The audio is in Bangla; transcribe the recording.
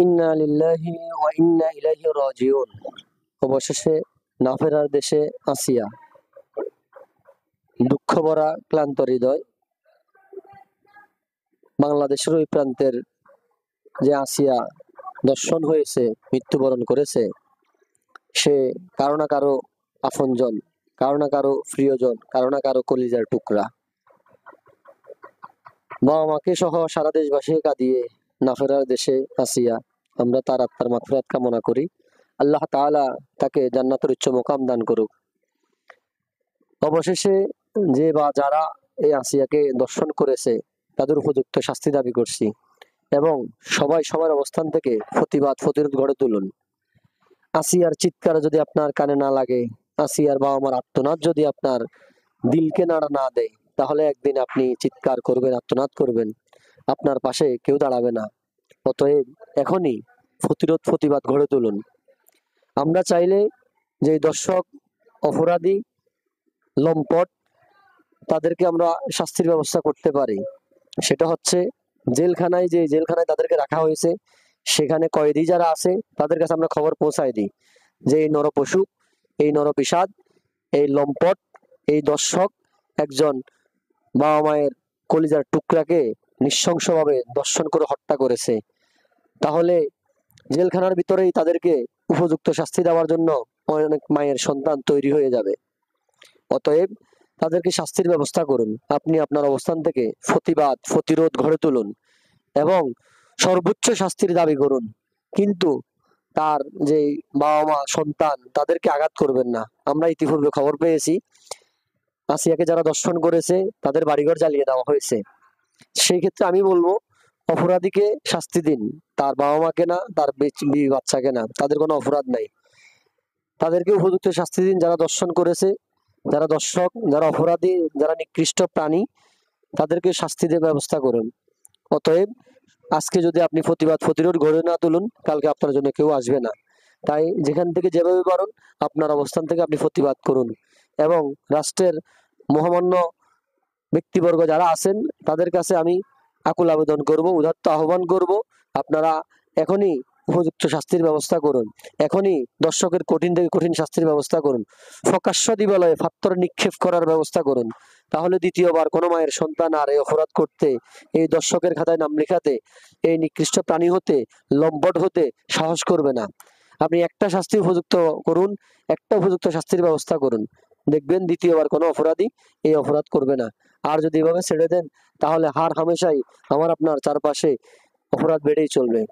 ইন্না লিল্লাহি ওয়া ইন্না ইলাইহি রাজিউন। অবশেষে না ফেরার দেশে আসিয়া, দুঃখ ভরা ক্লান্ত হৃদয়। বাংলাদেশের ওই প্রান্তের যে আসিয়া দর্শন হয়েছে, মৃত্যুবরণ করেছে, সে কারো না কারো আপনজন, কারো না কারো প্রিয়জন, কারো না কারো কলিজার টুকরা। বাবা মাকে সহ সারা দেশবাসী কাঁদিয়ে না ফেরার দেশে আসিয়া আমরা তার আত্মার মাগফিরাত কামনা করি। আল্লাহ তাআলা তাকে জান্নাতের উচ্চ মোকাম দান করুক। অবশেষে যে বা যারা এই আসিয়াকে দর্শন করেছে তাদের উপযুক্ত শাস্তি দাবি করছি, এবং সবাই সবার অবস্থান থেকে প্রতিরোধ গড়ে তুলুন। আসিয়ার চিৎকার যদি আপনার কানে না লাগে, আসিয়ার বাবা মার আর্তনাদ যদি আপনার দিলকে নাড়া না দেয়, তাহলে একদিন আপনি চিৎকার করবেন, আর্তনাদ করবেন, আপনার পাশে কেউ দাঁড়াবে না। অতএব এখনই প্রতিবাদ গড়ে তুলুন। আমরা চাইলে যে দর্শক, অপরাধী, লম্পট, তাদেরকে আমরা শাস্তির ব্যবস্থা করতে পারি। সেটা হচ্ছে যে জেলখানায় তাদেরকে রাখা হয়েছে, সেখানে কয়েদি যারা আছে তাদের কাছে আমরা খবর পৌঁছায় দিই যে এই নরপশু, এই নরপিশাচ, এই লম্পট, এই দর্শক একজন বাবা মায়ের কলিজার টুকরাকে নৃশংসভাবে দর্শন করে হত্যা করেছে। তাহলে জেলখানার ভিতরেই তাদেরকে উপযুক্ত শাস্তি দেওয়ার জন্য অনেক মায়ের সন্তান তৈরি হয়ে যাবে। অতএব তাদেরকে শাস্তির ব্যবস্থা করুন। আপনি আপনার অবস্থান থেকে প্রতিরোধ গড়ে তুলুন এবং সর্বোচ্চ শাস্তির দাবি করুন। কিন্তু তার যে বাবা মা, সন্তান, তাদেরকে আঘাত করবেন না। আমরা ইতিপূর্বে খবর পেয়েছি আসিয়াকে যারা দর্শন করেছে তাদের বাড়িঘর জ্বালিয়ে দেওয়া হয়েছে। সেই ক্ষেত্রে আমি বলবো, অপরাধীকে শাস্তি দিন, তার বাবা মাকে না, তার বাচ্চাকে না, তাদের কোনো অপরাধ নাই। তাদেরকে উপযুক্ত শাস্তি দিন। যারা দর্শন করেছে, যারা দর্শক, যারা অপরাধী, যারা নিকৃষ্ট প্রাণী, তাদেরকে শাস্তি দেওয়ার ব্যবস্থা করুন। অতএব আজকে যদি আপনি প্রতিরোধ গড়ে না তুলুন, কালকে আপনার জন্য কেউ আসবে না। তাই যেখান থেকে যেভাবে পারুন আপনার অবস্থান থেকে আপনি প্রতিবাদ করুন, এবং রাষ্ট্রের মহামান্য ব্যক্তিবর্গ যারা আছেন তাদের কাছে আমি আকুল আবেদন করব, উদাত্ত আহ্বান করব, আপনারা এখনই উপযুক্ত শাস্তির ব্যবস্থা করুন। এখনই দর্শকের কঠিন থেকে কঠিন শাস্তির ব্যবস্থা করুন। প্রকাশ্য দিবালয়ে পাথর নিক্ষেপ করার ব্যবস্থা করুন। তাহলে দ্বিতীয়বার কোনো মায়ের সন্তান আর এই অপরাধ করতে, এই দর্শকের খাতায় নাম লেখাতে, এই নিকৃষ্ট প্রাণী হতে, লম্পট হতে সাহস করবে না। আপনি একটা শাস্তি উপযুক্ত করুন, একটা উপযুক্ত শাস্তির ব্যবস্থা করুন, দেখবেন দ্বিতীয়বার কোনো অপরাধী এই অপরাধ করবে না। আর যদি এভাবে ছেড়ে দেন, তাহলে হামেশাই আপনার চারপাশে অপরাধ বেড়েই চলবে।